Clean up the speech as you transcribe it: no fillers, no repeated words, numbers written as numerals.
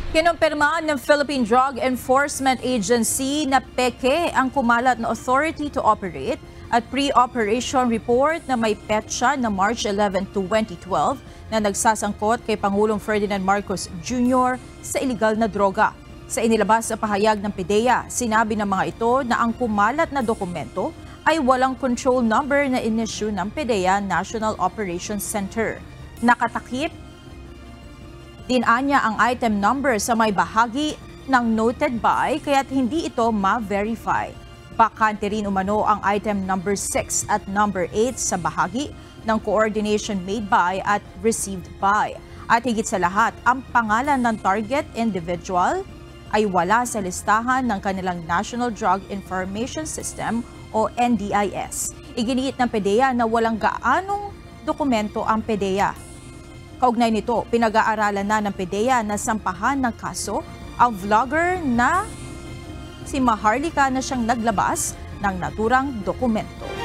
Kinumpirma ng Philippine Drug Enforcement Agency na peke ang kumalat na authority to operate at pre-operation report na may petsa na March 11, 2012 na nagsasangkot kay Pangulong Ferdinand Marcos Jr. sa iligal na droga. Sa inilabas na pahayag ng PDEA, sinabi ng mga ito na ang kumalat na dokumento ay walang control number na inisyu ng PDEA National Operations Center. Nakatakip din anya ang item number sa may bahagi ng noted by kaya't hindi ito ma-verify. Bakante rin umano ang item number 6 at number 8 sa bahagi ng coordination made by at received by. At higit sa lahat, ang pangalan ng target individual ay wala sa listahan ng kanilang National Drug Information System o NDIS. Iginiit ng PDEA na walang gaanong dokumento ang PDEA. Kaugnay nito, pinag-aaralan na ng PDEA na sampahan ng kaso ang vlogger na si Maharlika na siyang naglabas ng naturang dokumento.